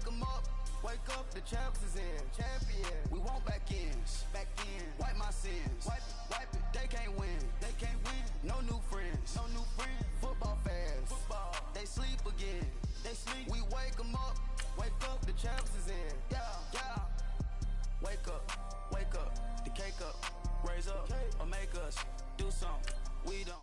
wake 'em up. Wake up, the champs is in. Champion. We want back ends. Back in. Wipe my sins. Wipe it. They can't win. They can't win. No new friends. No new friends. Football fans. Football. They sleep again. They sleep. We wake 'em up. Wake up, the champs is in. Yeah. Wake up. Wake up. The cake up. Raise up. Or make us do something. We don't.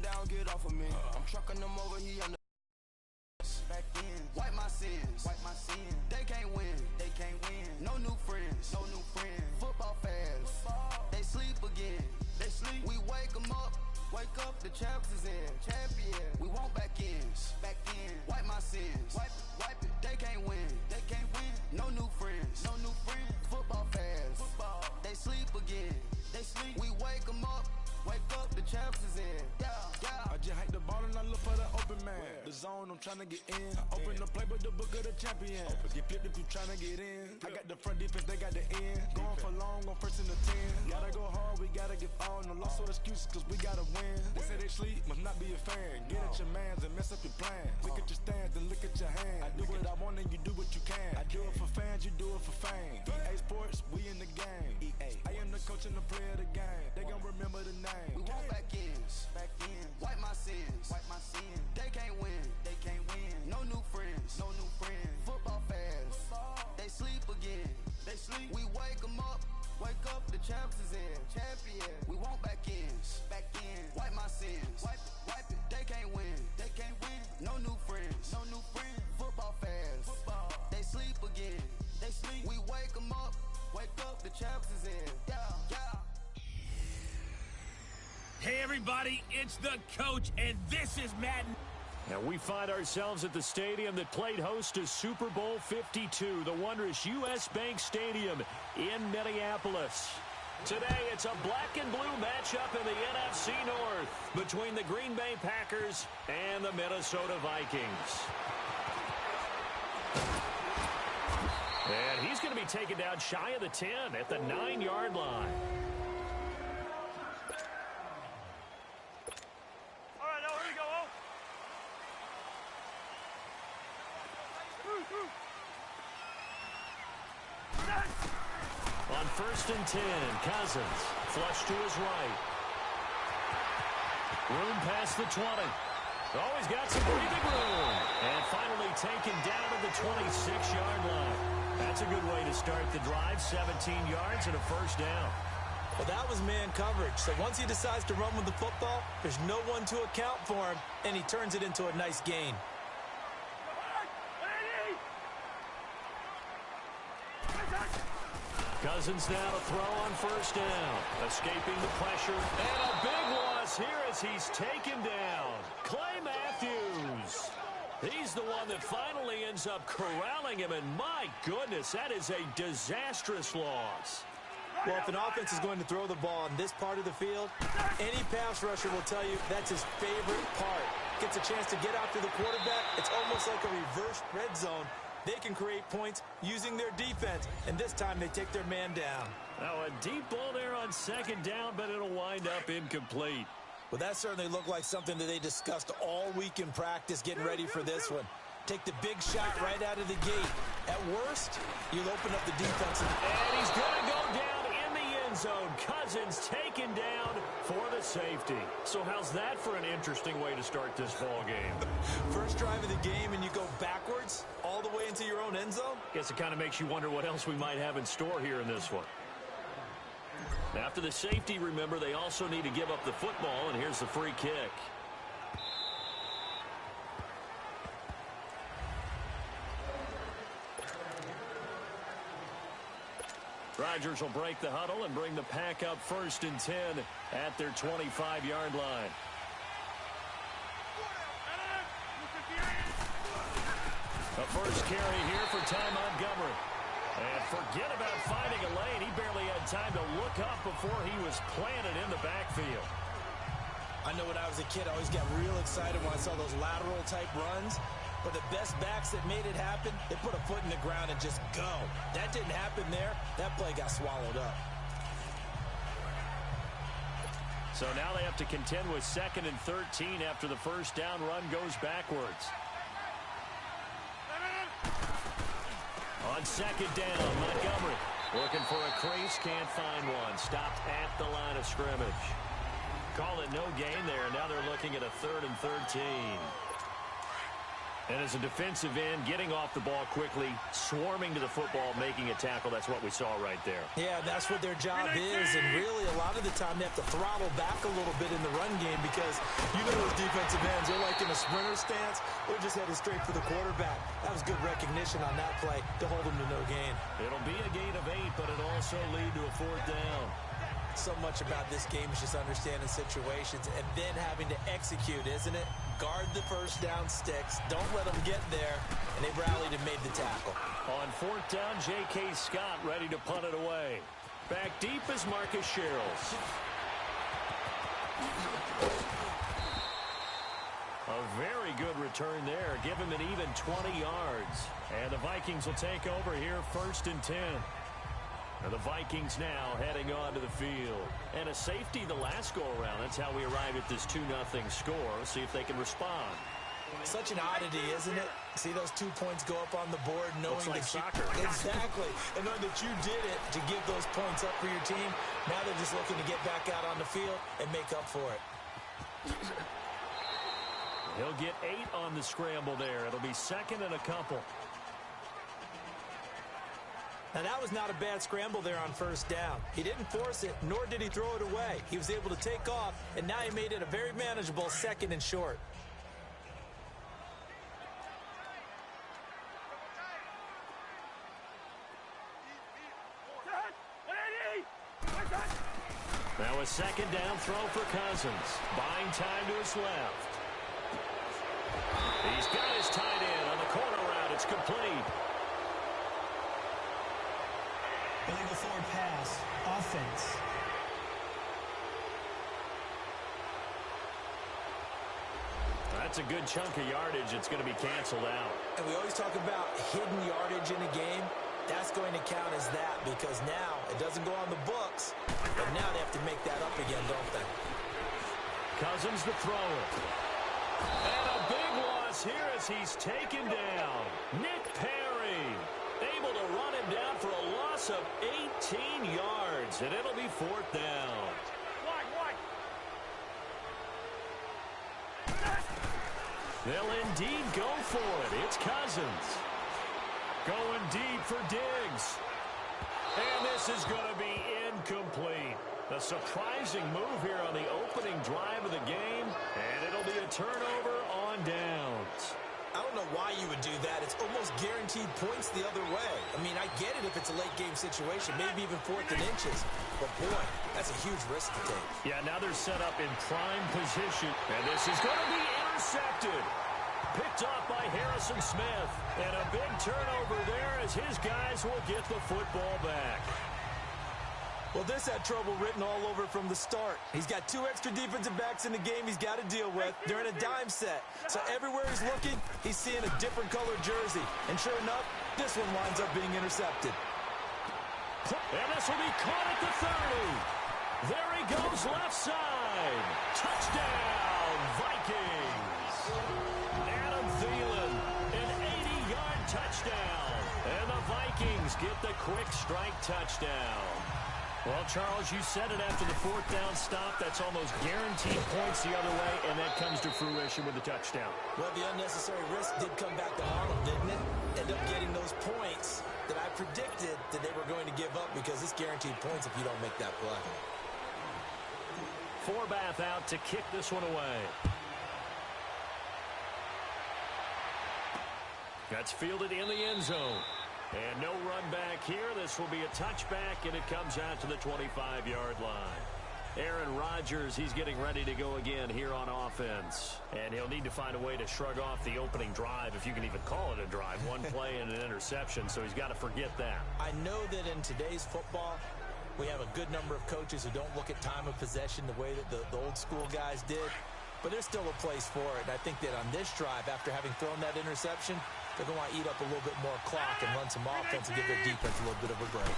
Down, get off of me. I'm trucking them over, he on the back in. Wipe my sins. Wipe my sins. They can't win. They can't win. No new friends. No new friends. Football fans. Football. They sleep again. They sleep. We wake 'em up. Wake up, the champs is in. Champion. We want back ends. Back in. Wipe my sins. Wipe it. They can't win. They can't win. No new friends. No new friends. Football fans. Football. They sleep again. They sleep. We wake 'em up. Wake up, the champs is in. Yeah. I just hike the ball and I look for the open man. The zone, I'm trying to get in. Open the play with the book of the champion. Get flipped if you trying to get in. I got the front defense, they got the end. Going for long, on first and the 10. Gotta go hard, we gotta give all. No loss or excuses, cause we gotta win. They say they sleep, must not be a fan. Get at your mans and mess up your plans. Look at your stands and look at your hands. I do what I want and you do what you can. I do it for fans, you do it for fame. EA Sports, we in the game. I am the coach and the player of the game. They gon' remember the name. We want back ends. Back in. Wipe my sins. Wipe my sins. They can't win. They can't win. No new friends. No new friends. Football fans. Football. They sleep again. They sleep. We wake 'em up. Wake up, the champs is in. Champion. We want back ends. Back in. Wipe my sins. Wipe it. They can't win. They can't win. No new friends. No new friends. Football fans. Football. They sleep again. They sleep. We wake 'em up. Wake up, the champs is in. Yeah. Hey everybody, it's the coach, and this is Madden. And we find ourselves at the stadium that played host to Super Bowl 52, the wondrous U.S. Bank Stadium in Minneapolis. Today, it's a black and blue matchup in the NFC North between the Green Bay Packers and the Minnesota Vikings. And he's going to be taken down shy of the 10 at the 9-yard line. On 1st and 10, Cousins, flush to his right. Room past the 20. Oh, he's got some breathing room. And finally taken down to the 26-yard line. That's a good way to start the drive, 17 yards and a first down. Well, that was man coverage. So once he decides to run with the football, there's no one to account for him, and he turns it into a nice gain. Cousins now to throw on 1st down. Escaping the pressure. And a big loss here as he's taken down. Clay Matthews. He's the one that finally ends up corralling him. And my goodness, that is a disastrous loss. Well, if an offense is going to throw the ball in this part of the field, any pass rusher will tell you that's his favorite part. Gets a chance to get after the quarterback. It's almost like a reverse red zone. They can create points using their defense, and this time they take their man down. Now a deep ball there on 2nd down, but it'll wind up incomplete. Well, that certainly looked like something that they discussed all week in practice getting ready for this one. Take the big shot right out of the gate. At worst, you'll open up the defense. And he's going to go down in the end zone. Cousins taken down for the safety. So how's that for an interesting way to start this ball game? First drive of the game and you go backwards all the way into your own end zone? Guess it kind of makes you wonder what else we might have in store here in this one. After the safety, remember, they also need to give up the football, and here's the free kick. Rodgers will break the huddle and bring the pack up 1st and 10 at their 25-yard line. The first carry here for Ty Montgomery. And forget about finding a lane. He barely had time to look up before he was planted in the backfield. I know when I was a kid, I always got real excited when I saw those lateral-type runs. But the best backs that made it happen, they put a foot in the ground and just go. That didn't happen there. That play got swallowed up. So now they have to contend with 2nd and 13 after the first down run goes backwards. On 2nd down, Montgomery looking for a crease, can't find one. Stopped at the line of scrimmage. Call it no gain there. Now they're looking at a 3rd and 13. And as a defensive end, getting off the ball quickly, swarming to the football, making a tackle, that's what we saw right there. Yeah, that's what their job is, and really a lot of the time they have to throttle back a little bit in the run game because you know those defensive ends, they're like in a sprinter stance, they're just headed straight for the quarterback. That was good recognition on that play to hold them to no gain. It'll be a gain of 8, but it'll also lead to a 4th down. So much about this game is just understanding situations and then having to execute, isn't it? Guard the first down sticks. Don't let them get there. And they rallied and made the tackle. On 4th down, J.K. Scott ready to punt it away. Back deep is Marcus Sherrills. A very good return there. Give him an even 20 yards. And the Vikings will take over here 1st and 10. And the Vikings now heading on to the field. And a safety the last go-around. That's how we arrive at this 2-0 score. See if they can respond. Such an oddity, isn't it? See those 2 points go up on the board knowing Looks like that soccer. Exactly. And knowing that you did it to give those points up for your team. Now they're just looking to get back out on the field and make up for it. He'll get 8 on the scramble there. It'll be 2nd and a couple. Now, that was not a bad scramble there on 1st down. He didn't force it, nor did he throw it away. He was able to take off, and now he made it a very manageable 2nd and short. Now a 2nd down throw for Cousins. Buying time to his left. He's got his tight end on the corner route. It's complete. Illegal forward pass. Offense. That's a good chunk of yardage. It's going to be canceled out. And we always talk about hidden yardage in a game. That's going to count as that because now it doesn't go on the books, but now they have to make that up again, don't they? Cousins the thrower. And a big loss here as he's taken down. Nick Perry able to run him down for a loss of 18 yards, and it'll be 4th down. They'll indeed go for it. It's Cousins. Going deep for Diggs. And this is going to be incomplete. A surprising move here on the opening drive of the game. And it'll be a turnover on downs. I don't know why you would do that. It's almost guaranteed points the other way. I mean, I get it if it's a late game situation, maybe even 4th and inches. But, boy, that's a huge risk to take. Yeah, now they're set up in prime position. And this is going to be intercepted. Picked off by Harrison Smith. And a big turnover there as his guys will get the football back. Well, this had trouble written all over from the start. He's got 2 extra defensive backs in the game he's got to deal with. They're in a dime set. So everywhere he's looking, he's seeing a different colored jersey. And sure enough, this one winds up being intercepted. And this will be caught at the 30. There he goes left side. Touchdown, Vikings. Adam Thielen, an 80-yard touchdown. Vikings get the quick strike touchdown. Well, Charles, you said it after the fourth down stop. That's almost guaranteed points the other way, and that comes to fruition with the touchdown. Well, the unnecessary risk did come back to haunt them, didn't it? End up getting those points that I predicted that they were going to give up because it's guaranteed points if you don't make that play. Forbath out to kick this one away. That's fielded in the end zone. And no run back here. This will be a touchback, and it comes out to the 25-yard line. Aaron Rodgers, he's getting ready to go again here on offense. And he'll need to find a way to shrug off the opening drive, if you can even call it a drive. One play and an interception, so he's got to forget that. I know that in today's football, we have a good number of coaches who don't look at time of possession the way that the old school guys did. But there's still a place for it. And I think that on this drive, after having thrown that interception, they're going to want to eat up a little bit more clock and run some offense and give their defense a little bit of a break.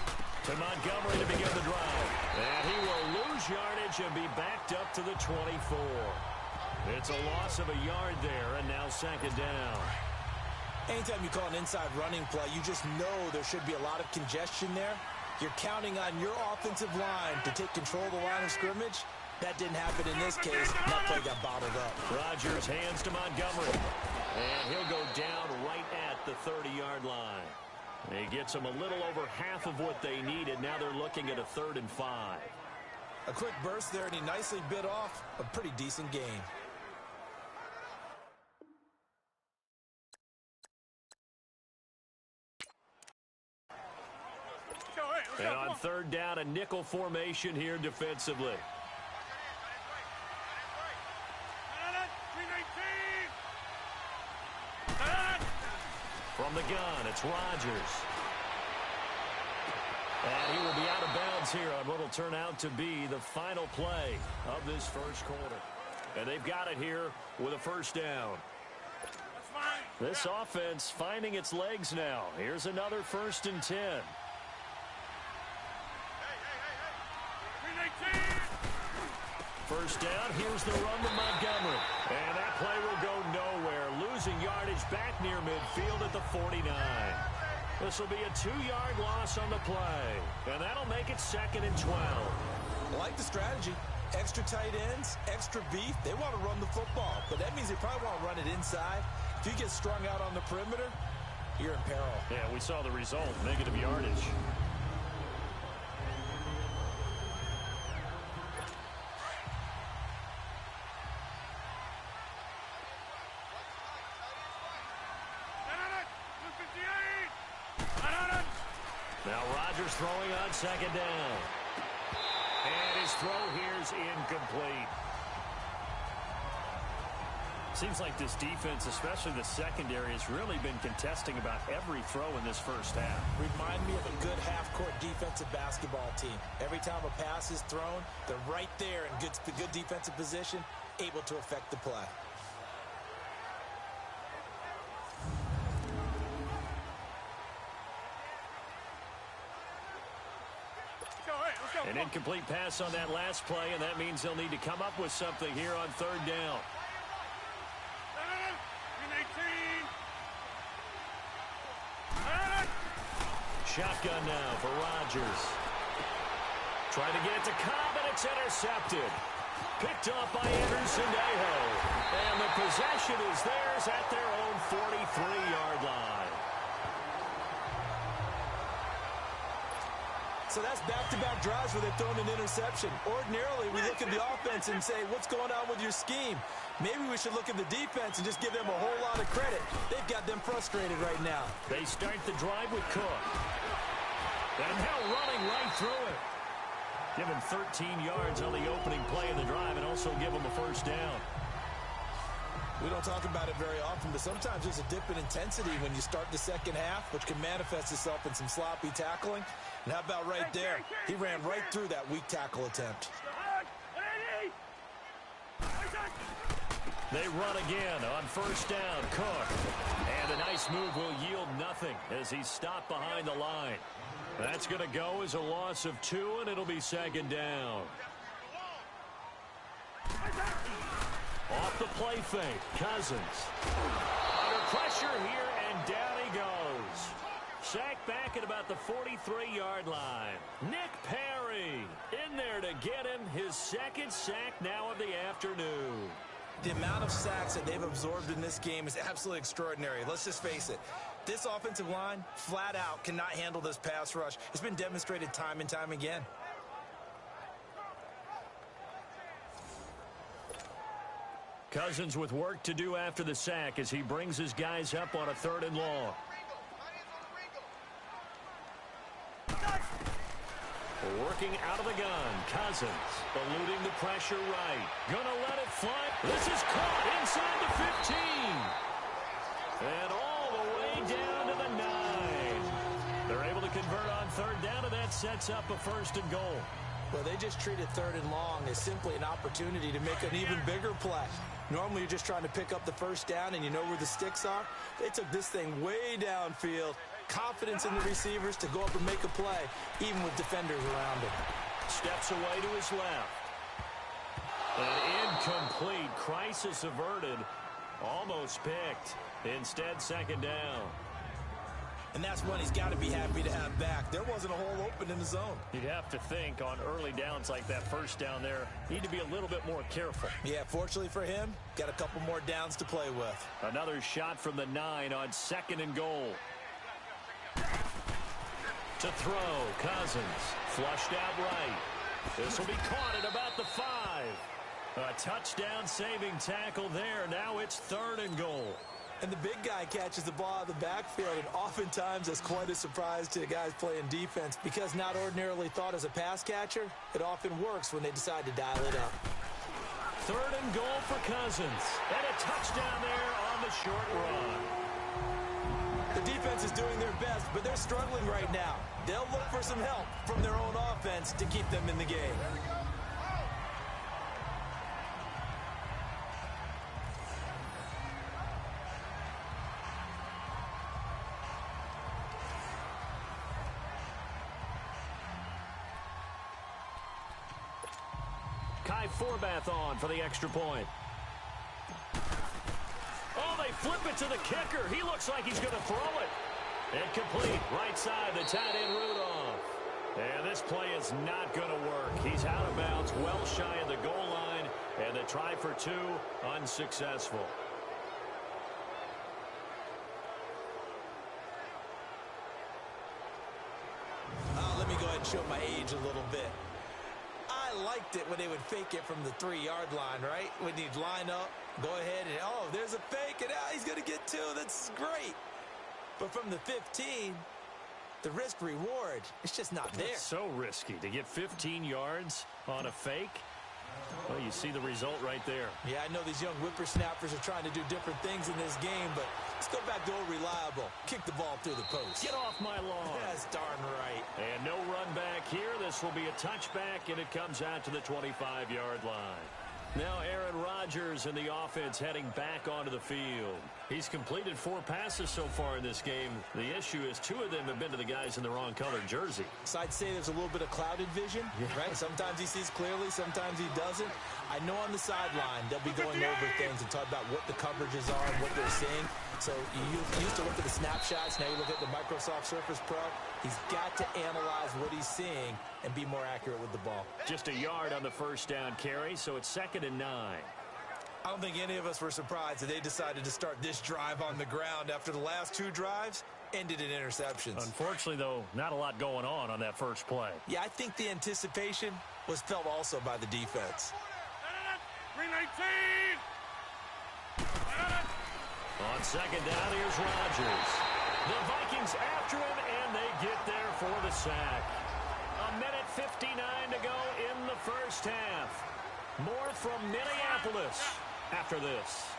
To Montgomery to begin the drive. And he will lose yardage and be backed up to the 24. It's a loss of a yard there, and now second down. Anytime you call an inside running play, you just know there should be a lot of congestion there. You're counting on your offensive line to take control of the line of scrimmage. That didn't happen in this case. That play got bottled up. Rodgers hands to Montgomery. And he'll go down right at the 30-yard line. He gets them a little over half of what they needed. Now they're looking at a 3rd and 5. A quick burst there, and he nicely bit off a pretty decent gain. And on 3rd down, a nickel formation here defensively. From the gun, it's Rodgers. And he will be out of bounds here on what will turn out to be the final play of this first quarter. And they've got it here with a first down. This offense finding its legs now. Here's another 1st and 10. First down, here's the run to Montgomery. And that play will go nowhere. Losing yardage back near midfield at the 49. This will be a 2-yard loss on the play. And that'll make it 2nd and 12. I like the strategy. Extra tight ends, extra beef. They want to run the football. But that means they probably want to run it inside. If you get strung out on the perimeter, you're in peril. Yeah, we saw the result. Negative yardage. Now Rodgers throwing on 2nd down. And his throw here is incomplete. Seems like this defense, especially the secondary, has really been contesting about every throw in this first half. Remind me of a good half-court defensive basketball team. Every time a pass is thrown, they're right there in good defensive position, able to affect the play. An incomplete pass on that last play, and that means they'll need to come up with something here on 3rd down. Shotgun now for Rodgers. Trying to get it to Cobb, and it's intercepted. Picked up by Anderson-Aho. And the possession is theirs at their own 43-yard line. So that's back-to-back drives where they've thrown an interception. Ordinarily, we look at the offense and say, what's going on with your scheme? Maybe we should look at the defense and just give them a whole lot of credit. They've got them frustrated right now. They start the drive with Cook. And now running right through it. Give him 13 yards on the opening play of the drive and also give him a first down. We don't talk about it very often, but sometimes there's a dip in intensity when you start the second half, which can manifest itself in some sloppy tackling. And how about right there? He ran right through that weak tackle attempt. They run again on first down. Cook. And a nice move will yield nothing as he's stopped behind the line. That's going to go as a loss of 2, and it'll be 2nd down. Off the play fake, Cousins. Under pressure here, and down he goes. sack back at about the 43-yard line. Nick Perry in there to get him his second sack now of the afternoon. The amount of sacks that they've absorbed in this game is absolutely extraordinary. Let's just face it. This offensive line, flat out, cannot handle this pass rush. It's been demonstrated time and time again. Cousins with work to do after the sack as he brings his guys up on a 3rd and long. Working out of the gun, Cousins eluding the pressure right. Gonna let it fly. This is caught inside the 15. And all the way down to the 9. They're able to convert on 3rd down, and that sets up a 1st and goal. Well, they just treated 3rd and long as simply an opportunity to make an even bigger play. Normally, you're just trying to pick up the 1st down and you know where the sticks are. They took this thing way downfield. Confidence in the receivers to go up and make a play, even with defenders around him. Steps away to his left. An incomplete. Crisis averted. Almost picked. Instead, 2nd down. And that's one he's got to be happy to have back. There wasn't a hole open in the zone. You'd have to think on early downs like that 1st down there, need to be a little bit more careful. Yeah, fortunately for him, got a couple more downs to play with. Another shot from the 9 on 2nd and goal. To throw, Cousins. Flushed out right. This will be caught at about the 5. A touchdown saving tackle there. Now it's 3rd and goal. And the big guy catches the ball out of the backfield, and oftentimes that's quite a surprise to the guys playing defense because not ordinarily thought as a pass catcher, it often works when they decide to dial it up. 3rd and goal for Cousins. And a touchdown there on the short run. The defense is doing their best, but they're struggling right now. They'll look for some help from their own offense to keep them in the game. Kai Forbath on for the extra point. Oh, they flip it to the kicker. He looks like he's going to throw it. Incomplete. Right side, the tight end Rudolph. And this play is not going to work. He's out of bounds, well shy of the goal line. And the try for 2, unsuccessful. Let me go ahead and show my age a little bit. I liked it when they would fake it from the 3-yard line, right? When he'd line up, go ahead and, oh, there's a fake, and he's going to get 2. That's great. But from the 15, the risk-reward, it's just not there. It's so risky to get 15 yards on a fake. Well, you see the result right there. Yeah, I know these young whippersnappers are trying to do different things in this game, but let's go back to old reliable. Kick the ball through the post. Get off my lawn. That's darn right. And no run back here. This will be a touchback, and it comes out to the 25-yard line. Now Aaron Rodgers and the offense heading back onto the field. He's completed 4 passes so far in this game. The issue is 2 of them have been to the guys in the wrong colored jersey. So I'd say there's a little bit of clouded vision, right? Sometimes he sees clearly, sometimes he doesn't. I know on the sideline they'll be going over things and talk about what the coverages are and what they're seeing. So you used to look at the snapshots. Now you look at the Microsoft Surface Pro. He's got to analyze what he's seeing and be more accurate with the ball. Just a yard on the 1st down carry, so it's 2nd and 9. I don't think any of us were surprised that they decided to start this drive on the ground after the last 2 drives ended in interceptions. Unfortunately, though, not a lot going on that first play. Yeah, I think the anticipation was felt also by the defense. 319! On 2nd down, here's Rodgers. The Vikings after him, and they get there for the sack. 1:59 to go in the first half. More from Minneapolis after this.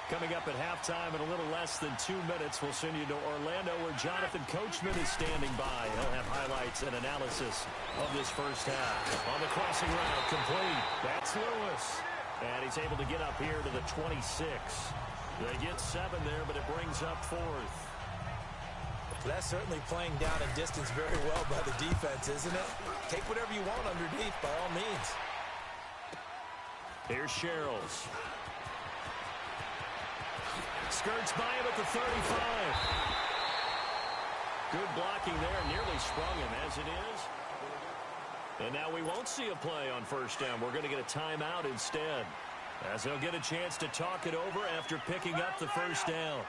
Coming up at halftime in a little less than 2 minutes, we'll send you to Orlando where Jonathan Coachman is standing by. He'll have highlights and analysis of this first half. On the crossing route, complete. That's Lewis. And he's able to get up here to the 26. They get 7 there, but it brings up 4th. That's certainly playing down a distance very well by the defense, isn't it? Take whatever you want underneath, by all means. Here's Sherrills. Skirts by him at the 35. Good blocking there, nearly sprung him as it is. And now we won't see a play on first down. We're going to get a timeout instead, as they'll get a chance to talk it over after picking up the first down.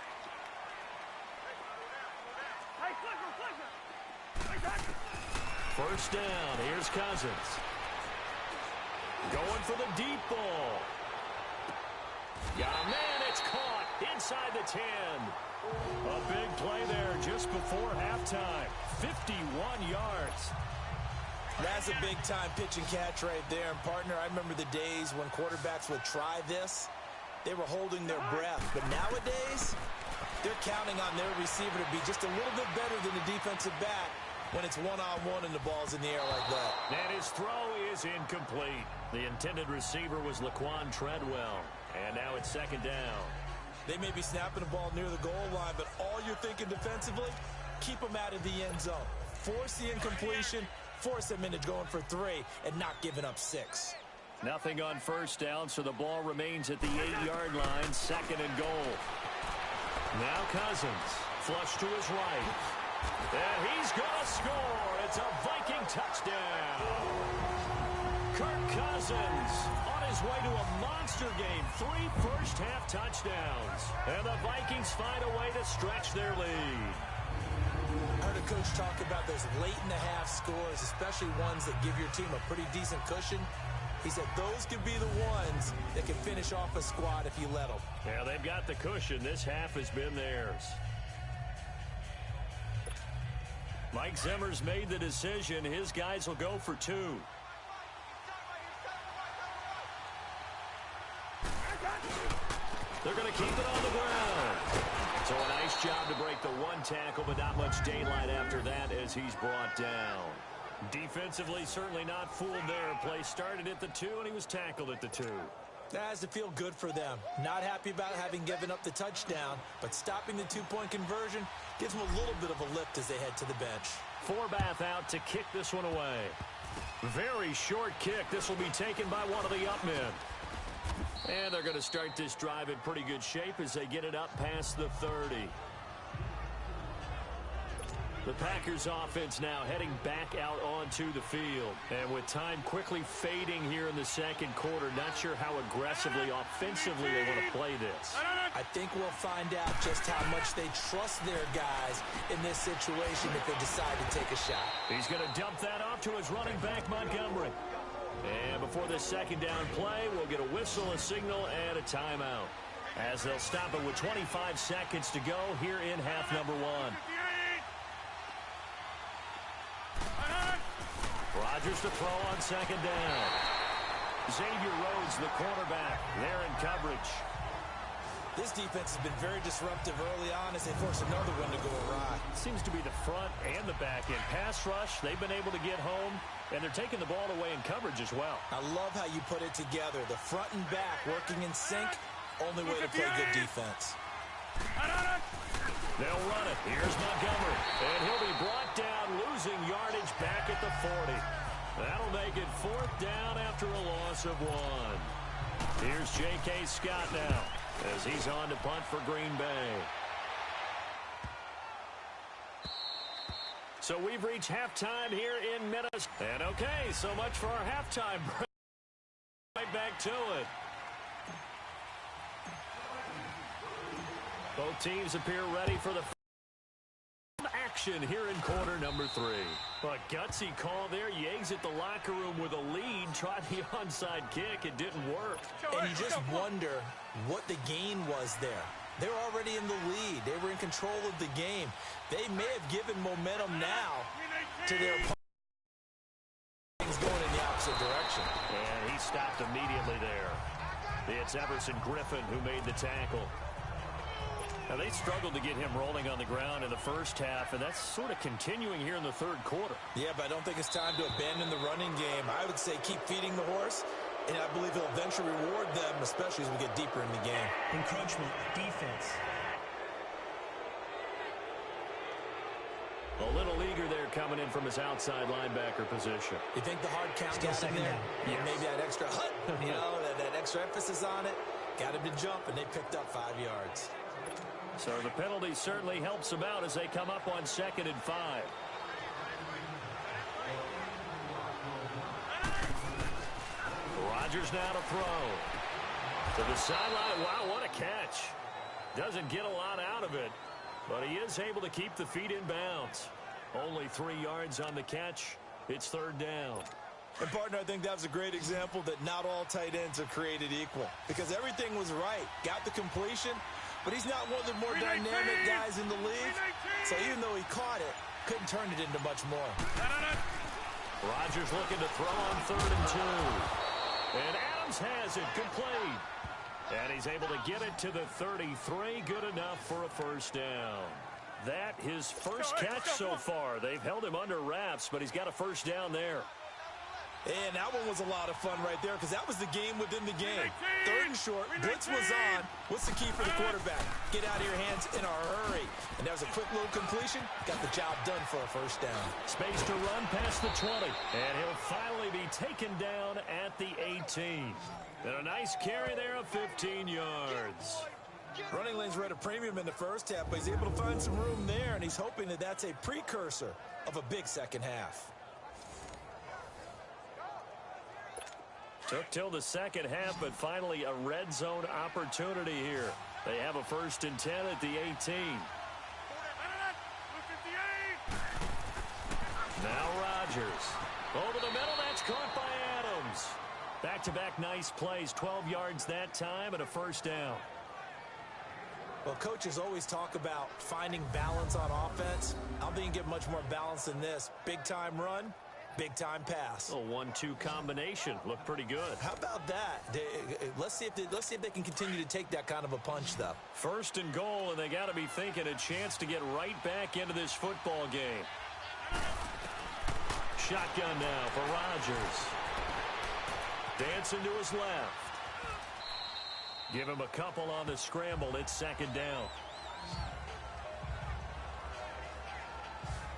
First down, here's Cousins. Going for the deep ball. Got a man, it's caught inside the 10. A big play there just before halftime. 51 yards. That's a big-time pitch and catch right there. And, partner, I remember the days when quarterbacks would try this. They were holding their breath. But nowadays, they're counting on their receiver to be just a little bit better than the defensive back when it's one-on-one and the ball's in the air like that. And his throw is incomplete. The intended receiver was Laquan Treadwell. And now it's second down. They may be snapping the ball near the goal line, but all you're thinking defensively, keep them out of the end zone. Force the incompletion, force them into going for 3, and not giving up 6. Nothing on first down, so the ball remains at the 8-yard line, second and goal. Now Cousins, flush to his right. And he's going to score. It's a Viking touchdown. Kirk Cousins on his way to a monster game. 3 first-half touchdowns. And the Vikings find a way to stretch their lead. I heard a coach talk about those late-in-the-half scores, especially ones that give your team a pretty decent cushion. He said those could be the ones that can finish off a squad if you let them. Yeah, they've got the cushion. This half has been theirs. Mike Zimmer's made the decision. His guys will go for 2. They're going to keep it on the ground. So a nice job to break the 1 tackle, but not much daylight after that as he's brought down. Defensively, certainly not fooled there. Play started at the 2, and he was tackled at the 2. That has to feel good for them. Not happy about having given up the touchdown, but stopping the 2-point conversion gives them a little bit of a lift as they head to the bench. Forbath out to kick this one away. Very short kick. This will be taken by one of the up men. And they're going to start this drive in pretty good shape as they get it up past the 30. The Packers offense now heading back out onto the field. And with time quickly fading here in the second quarter, not sure how aggressively, offensively they want to play this. I think we'll find out just how much they trust their guys in this situation if they decide to take a shot. He's going to dump that off to his running back, Montgomery. And before this second down play, we'll get a whistle, a signal, and a timeout, as they'll stop it with 25 seconds to go here in half number 1. Rodgers to throw on second down. Xavier Rhodes, the quarterback, there in coverage. This defense has been very disruptive early on as they force another one to go awry. Seems to be the front and the back end. Pass rush, they've been able to get home, and they're taking the ball away in coverage as well. I love how you put it together. The front and back working in sync, only way to play good defense. They'll run it. Here's Montgomery. And he'll be brought down, losing yardage back at the 40. That'll make it 4th down after a loss of 1. Here's J.K. Scott now as he's on to punt for Green Bay. So we've reached halftime here in Minnesota. And okay, so much for our halftime break. Right back to it. Both teams appear ready for the action here in quarter number 3. A gutsy call there. Yates at the locker room with a lead. Tried the onside kick. It didn't work. And you just wonder what the gain was there. They're already in the lead. They were in control of the game. They may have given momentum now to their opponents going in the opposite direction. And he stopped immediately there. It's Everson Griffin who made the tackle. Now, they struggled to get him rolling on the ground in the first half, and that's sort of continuing here in the third quarter. Yeah, but I don't think it's time to abandon the running game. I would say keep feeding the horse, and I believe he'll eventually reward them, especially as we get deeper in the game. Encroachment, defense. A little eager there coming in from his outside linebacker position. You think the hard count Still got him second there? down. Yeah, maybe that extra hut, that extra emphasis on it. Got him to jump, and they picked up 5 yards. So the penalty certainly helps them out as they come up on 2nd and 5. Rodgers now to throw. To the sideline. Wow, what a catch. Doesn't get a lot out of it, but he is able to keep the feet in bounds. Only 3 yards on the catch. It's 3rd down. And, partner, I think that was a great example that not all tight ends are created equal because everything was right. Got the completion, but he's not one of the more dynamic guys in the league. So even though he caught it, couldn't turn it into much more. Rodgers looking to throw on 3rd and 2. And Adams has it complete. And he's able to get it to the 33. Good enough for a 1st down. That his first catch so far. They've held him under wraps, but he's got a 1st down there. And that one was a lot of fun right there because that was the game within the game. 3rd and short, blitz was on. What's the key for the quarterback? Get out of your hands in a hurry. And that was a quick little completion. Got the job done for a 1st down. Space to run past the 20. And he'll finally be taken down at the 18. And a nice carry there of 15 yards. Running lanes were at a premium in the first half, but he's able to find some room there, and he's hoping that that's a precursor of a big second half. Took till the second half, but finally a red zone opportunity here. They have a 1st and 10 at the 18. Now Rodgers. Over the middle, that's caught by Adams. Back-to-back nice plays, 12 yards that time and a 1st down. Well, coaches always talk about finding balance on offense. I don't think you can get much more balance than this. Big-time run, big-time pass. A 1-2 combination. Looked pretty good. How about that? Let's see if they can continue to take that kind of a punch, though. 1st and goal, and they got to be thinking a chance to get right back into this football game. Shotgun now for Rodgers. Dancing to his left. Give him a couple on the scramble. It's 2nd down.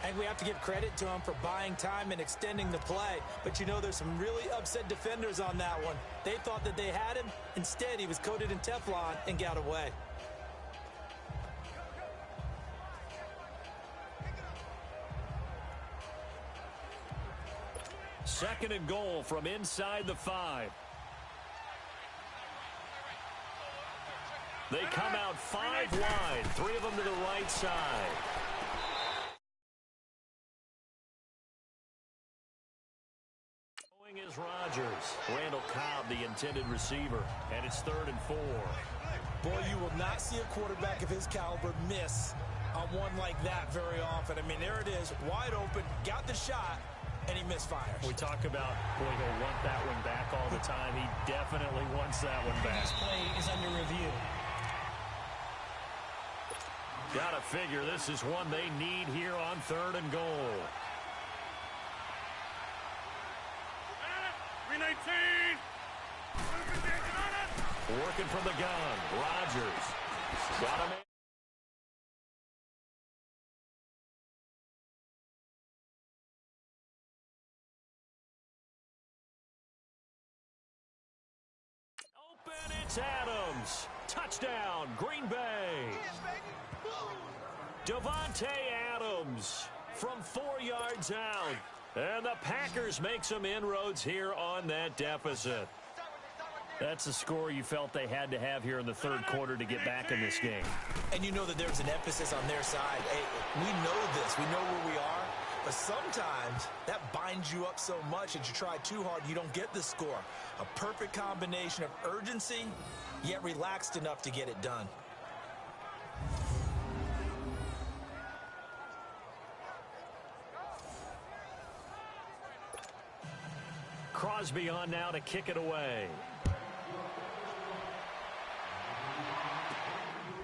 And we have to give credit to him for buying time and extending the play. But, you know, there's some really upset defenders on that one. They thought that they had him. Instead, he was coated in Teflon and got away. Second and goal from inside the 5. They come out 5 wide, 3 of them to the right side. Going is Rodgers. Randall Cobb, the intended receiver, and it's 3rd and 4. Boy, you will not see a quarterback of his caliber miss on one like that very often. I mean, there it is, wide open, got the shot, and he misfires. We talk about, boy, he'll want that one back all the time. He definitely wants that one back. This play is under review. Gotta figure this is one they need here on 3rd and goal. 319. Working from the gun. Rodgers. Got him in. Open, it's Adams. Touchdown, Green Bay. Devontae Adams from 4 yards out. And the Packers make some inroads here on that deficit. That's the score you felt they had to have here in the 3rd quarter to get back in this game. And you know that there's an emphasis on their side. Hey, we know this. We know where we are. But sometimes that binds you up so much that you try too hard, you don't get the score. A perfect combination of urgency, yet relaxed enough to get it done. Crosby on now to kick it away.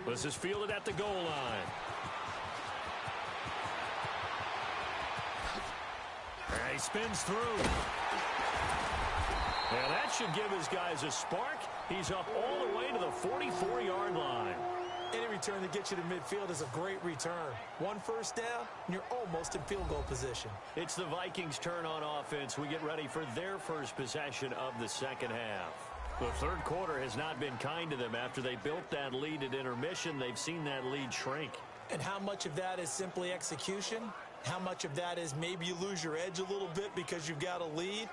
This is fielded at the goal line. And he spins through. And that should give his guys a spark. He's up all the way to the 44-yard line. Any return that gets you to midfield is a great return. 1 first down, and you're almost in field goal position. It's the Vikings' turn on offense. We get ready for their first possession of the second half. The third quarter has not been kind to them. After they built that lead at intermission, they've seen that lead shrink. And how much of that is simply execution? How much of that is maybe you lose your edge a little bit because you've got a lead?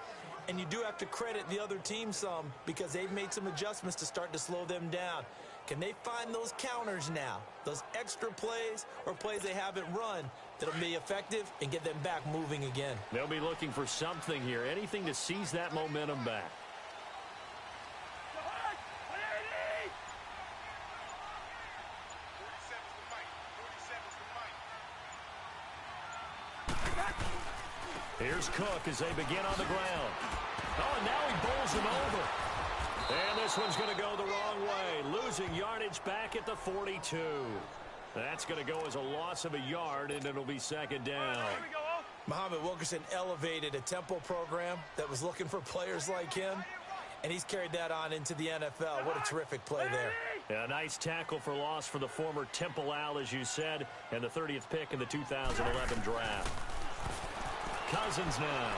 And you do have to credit the other team some because they've made some adjustments to start to slow them down. Can they find those counters now, those extra plays or plays they haven't run that'll be effective and get them back moving again? They'll be looking for something here, anything to seize that momentum back. Here's Cook as they begin on the ground. Oh, and now he bowls him over. And this one's going to go the wrong way, losing yardage back at the 42. That's going to go as a loss of a yard, and it'll be second down. Muhammad Wilkerson elevated a tempo program that was looking for players like him, and he's carried that on into the NFL. What a terrific play there. Yeah, a nice tackle for loss for the former Temple Owl, as you said, and the 30th pick in the 2011 draft. Cousins now.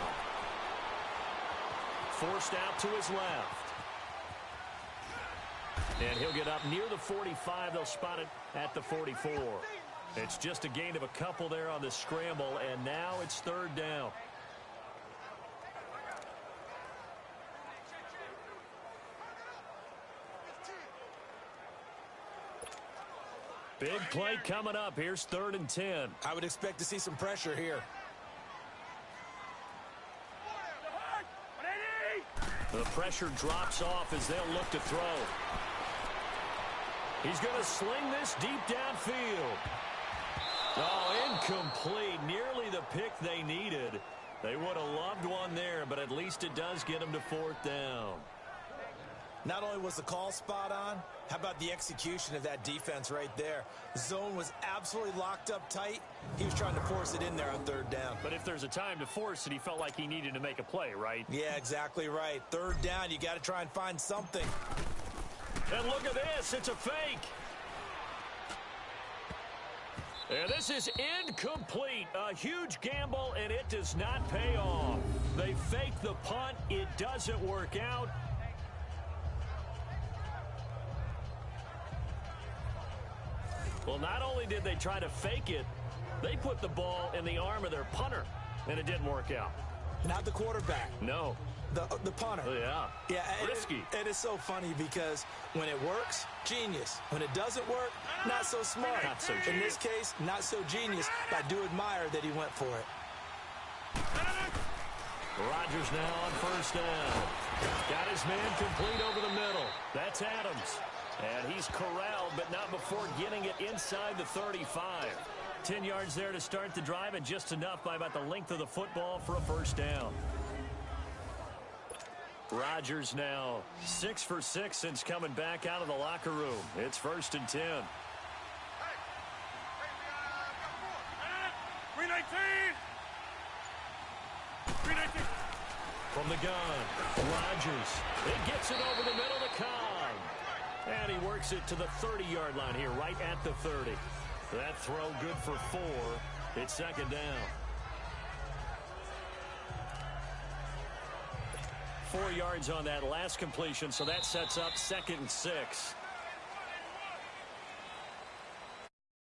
Forced out to his left. And he'll get up near the 45. They'll spot it at the 44. It's just a gain of a couple there on the scramble, and now it's third down. Big play coming up. Here's 3rd and 10. I would expect to see some pressure here. The pressure drops off as they'll look to throw. He's going to sling this deep downfield. Oh, incomplete. Nearly the pick they needed. They would have loved one there, but at least it does get them to 4th down. Not only was the call spot on, how about the execution of that defense right there? The zone was absolutely locked up tight. He was trying to force it in there on 3rd down. But if there's a time to force it, he felt like he needed to make a play, right? Yeah, exactly right. 3rd down, you got to try and find something. And look at this. It's a fake. And this is incomplete. A huge gamble, and it does not pay off. They fake the punt. It doesn't work out. Well, not only did they try to fake it, they put the ball in the arm of their punter, and it didn't work out. Not the quarterback. No. The punter. Yeah. Yeah. Risky. It is so funny because when it works, genius. When it doesn't work, not so smart. Not so genius. In this case, not so genius. I do admire that he went for it. Rodgers now on 1st down. Got his man complete over the middle. That's Adams. And he's corralled, but not before getting it inside the 35. 10 yards there to start the drive, and just enough by about the length of the football for a 1st down. Rodgers now 6 for 6 since coming back out of the locker room. It's 1st and 10. 319. From the gun, Rodgers. He gets it over the middle to Cobb. And he works it to the 30-yard line here, right at the 30. That throw good for 4. It's 2nd down. 4 yards on that last completion, so that sets up 2nd and 6.